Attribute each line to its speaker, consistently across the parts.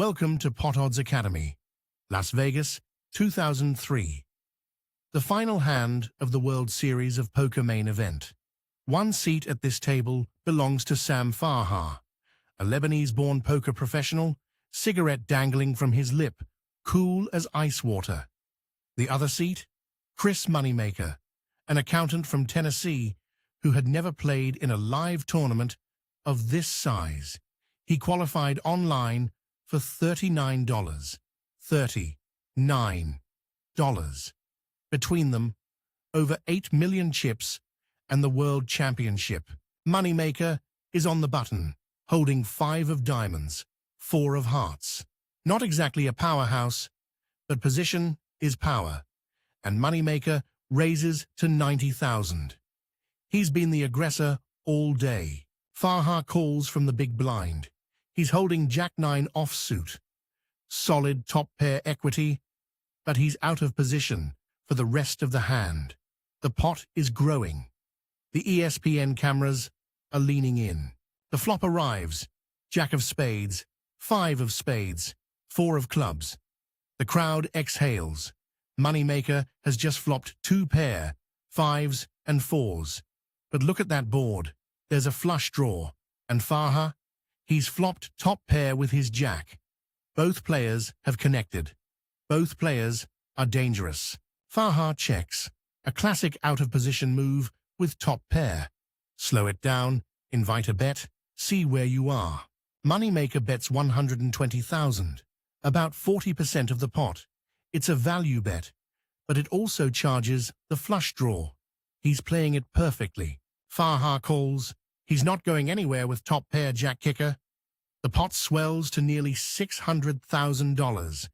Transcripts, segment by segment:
Speaker 1: Welcome to Pot Odds Academy, Las Vegas, 2003. The final hand of the World Series of Poker Main Event. One seat at this table belongs to Sam Farha, a Lebanese-born poker professional, cigarette dangling from his lip, cool as ice water. The other seat? Chris Moneymaker, an accountant from Tennessee who had never played in a live tournament of this size. He qualified online for $39. $39. Between them, over 8 million chips and the World Championship. Moneymaker is on the button, holding 5 of diamonds, 4 of hearts. Not exactly a powerhouse, but position is power, and Moneymaker raises to 90,000. He's been the aggressor all day. Farha calls from the big blind. He's holding Jack-9 offsuit. Solid top-pair equity, but he's out of position for the rest of the hand. The pot is growing. The ESPN cameras are leaning in. The flop arrives. Jack of spades, 5 of spades, 4 of clubs. The crowd exhales. Moneymaker has just flopped 2 pair, 5s and 4s. But look at that board. There's a flush draw. And Farha? He's flopped top pair with his jack. Both players have connected. Both players are dangerous. Farha checks. A classic out-of-position move with top pair. Slow it down, invite a bet, see where you are. Moneymaker bets 120,000, about 40% of the pot. It's a value bet, but it also charges the flush draw. He's playing it perfectly. Farha calls. He's not going anywhere with top pair jack kicker. The pot swells to nearly $600,000.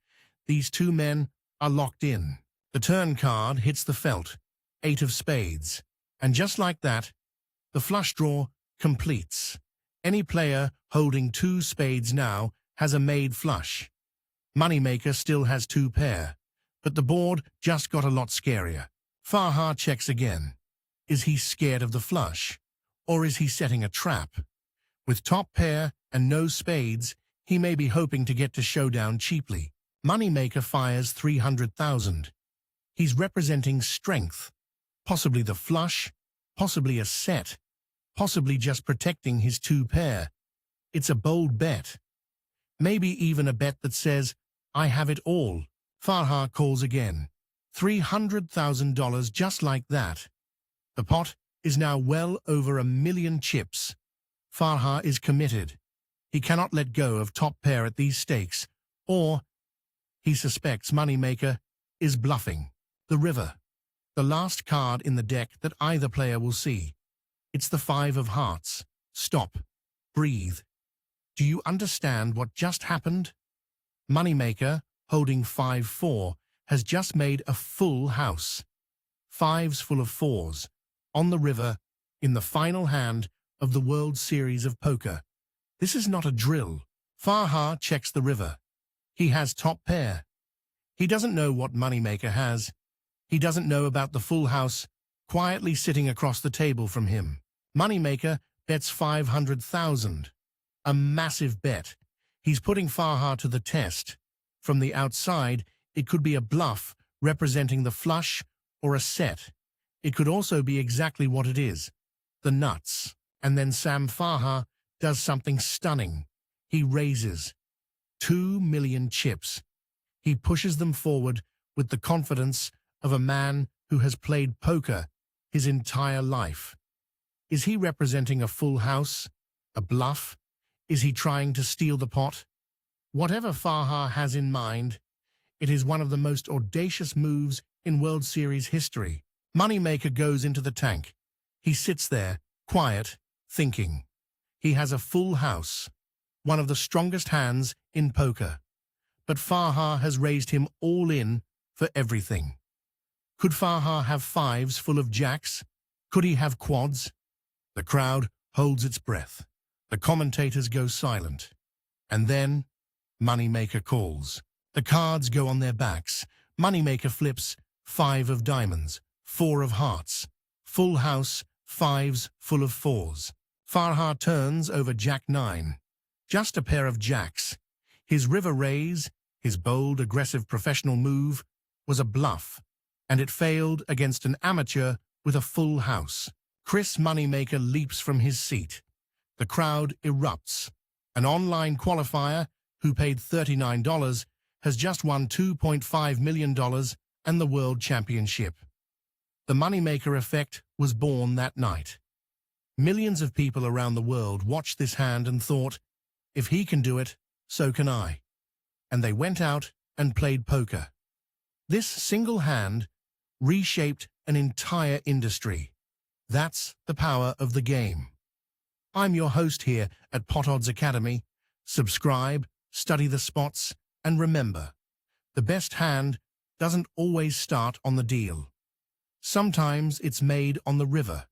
Speaker 1: These two men are locked in. The turn card hits the felt, 8 of spades. And just like that, the flush draw completes. Any player holding 2 spades now has a made flush. Moneymaker still has 2 pair, but the board just got a lot scarier. Farha checks again. Is he scared of the flush? Or is he setting a trap? With top pair and no spades, he may be hoping to get to showdown cheaply. Moneymaker fires 300,000. He's representing strength, possibly the flush, possibly a set, possibly just protecting his 2 pair. It's a bold bet. Maybe even a bet that says, I have it all. Farha calls again. $300,000 just like that. The pot is now well over 1 million chips. Farha is committed. He cannot let go of top pair at these stakes, or he suspects Moneymaker is bluffing. The river, the last card in the deck that either player will see. It's the 5 of hearts. Stop. Breathe. Do you understand what just happened? Moneymaker, holding 5-4, has just made a full house. 5s full of 4s. On the river, in the final hand of the World Series of Poker. This is not a drill. Farha checks the river. He has top pair. He doesn't know what Moneymaker has. He doesn't know about the full house quietly sitting across the table from him. Moneymaker bets 500,000. A massive bet. He's putting Farha to the test. From the outside, it could be a bluff representing the flush or a set. It could also be exactly what it is, the nuts. And then Sam Farha does something stunning. He raises 2 million chips. He pushes them forward with the confidence of a man who has played poker his entire life. Is he representing a full house? A bluff? Is he trying to steal the pot? Whatever Farha has in mind, it is one of the most audacious moves in World Series history. Moneymaker goes into the tank. He sits there, quiet, thinking. He has a full house, one of the strongest hands in poker. But Farha has raised him all in for everything. Could Farha have 5s full of jacks? Could he have quads? The crowd holds its breath. The commentators go silent. And then, Moneymaker calls. The cards go on their backs. Moneymaker flips 5 of diamonds, 4 of hearts. Full house, 5s full of 4s. Farha turns over Jack-9. Just a pair of jacks. His river raise, his bold, aggressive professional move, was a bluff, and it failed against an amateur with a full house. Chris Moneymaker leaps from his seat. The crowd erupts. An online qualifier, who paid $39, has just won $2.5 million and the World Championship. The Moneymaker Effect was born that night. Millions of people around the world watched this hand and thought, if he can do it, so can I. And they went out and played poker. This single hand reshaped an entire industry. That's the power of the game. I'm your host here at Pot Odds Academy. Subscribe, study the spots, and remember, the best hand doesn't always start on the deal. Sometimes it's made on the river.